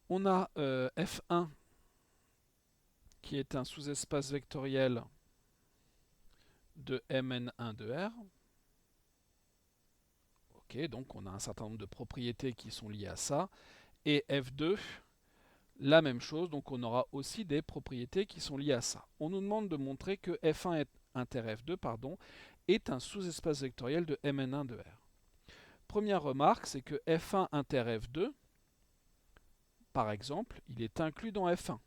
On a F1 qui est un sous-espace vectoriel de Mn1 de R. Ok, donc on a un certain nombre de propriétés qui sont liées à ça. Et F2, la même chose, donc on aura aussi des propriétés qui sont liées à ça. On nous demande de montrer que F1 inter F2 est un sous-espace vectoriel de Mn1 de R. Première remarque, c'est que F1 inter F2, par exemple, il est inclus dans F1.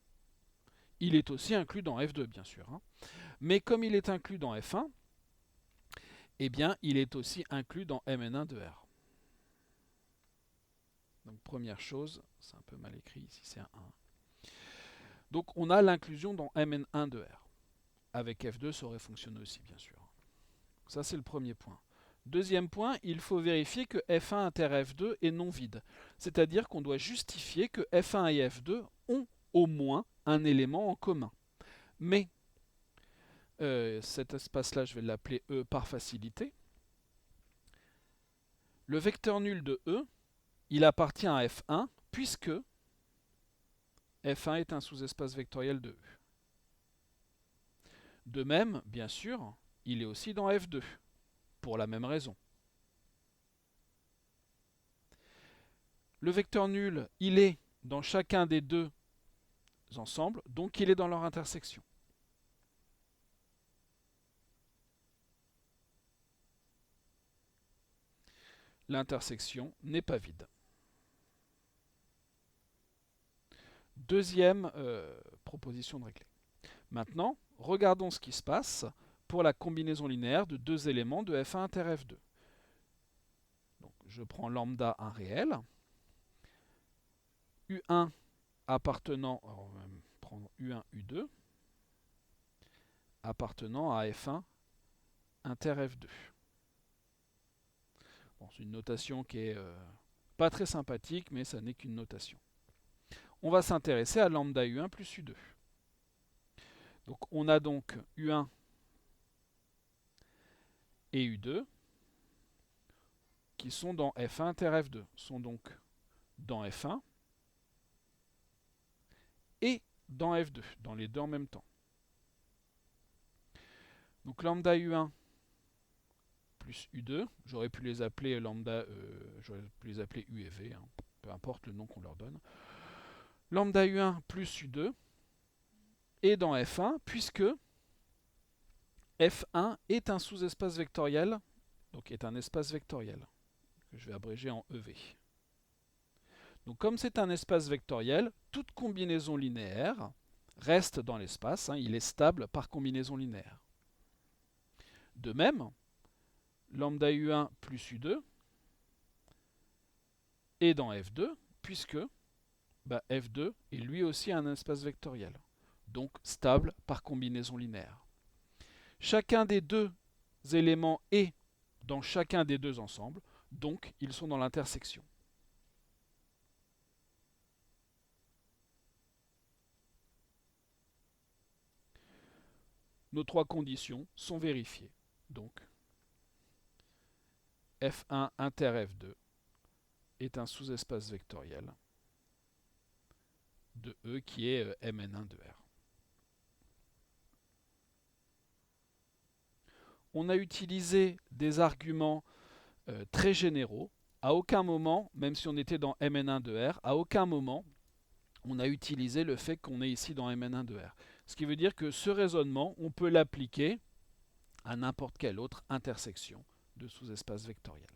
Il est aussi inclus dans F2, bien sûr. Mais comme il est inclus dans F1, eh bien, il est aussi inclus dans Mn1 de R. Donc, première chose, c'est un peu mal écrit ici, c'est un 1. Donc, on a l'inclusion dans Mn1 de R. Avec F2, ça aurait fonctionné aussi, bien sûr. Ça, c'est le premier point. Deuxième point, il faut vérifier que F1 inter F2 est non vide. C'est-à-dire qu'on doit justifier que F1 et F2 ont au moins un élément en commun. Mais cet espace-là, je vais l'appeler E par facilité. Le vecteur nul de E, il appartient à F1 puisque F1 est un sous-espace vectoriel de E. De même, bien sûr, il est aussi dans F2, pour la même raison. Le vecteur nul, il est dans chacun des deux ensembles, donc il est dans leur intersection. L'intersection n'est pas vide. Deuxième proposition de régler. Maintenant, regardons ce qui se passe pour la combinaison linéaire de deux éléments de F1 inter F2. Donc, je prends lambda 1 réel, U1 appartenant, alors on va prendre U1, U2, appartenant à F1 inter F2. Bon, c'est une notation qui est pas très sympathique, mais ça n'est qu'une notation. On va s'intéresser à lambda U1 plus U2. Donc on a donc U1 et U2 qui sont dans F1 inter F2, sont donc dans F1 et dans F2, dans les deux en même temps. Donc lambda U1 plus U2, j'aurais pu les appeler j'aurais pu les appeler U et V, peu importe le nom qu'on leur donne. Lambda U1 plus U2 est dans F1 puisque F1 est un sous-espace vectoriel, donc est un espace vectoriel, que je vais abréger en EV. Donc comme c'est un espace vectoriel, toute combinaison linéaire reste dans l'espace, il est stable par combinaison linéaire. De même, lambda U1 plus U2 est dans F2, puisque F2 est lui aussi un espace vectoriel, donc stable par combinaison linéaire. Chacun des deux éléments est dans chacun des deux ensembles, donc ils sont dans l'intersection. Nos trois conditions sont vérifiées. Donc, F1 inter F2 est un sous-espace vectoriel de E qui est Mn1 de R. On a utilisé des arguments très généraux. À aucun moment, même si on était dans Mn1 de R, à aucun moment on a utilisé le fait qu'on est ici dans Mn1 de R. Ce qui veut dire que ce raisonnement, on peut l'appliquer à n'importe quelle autre intersection de sous-espace vectoriel.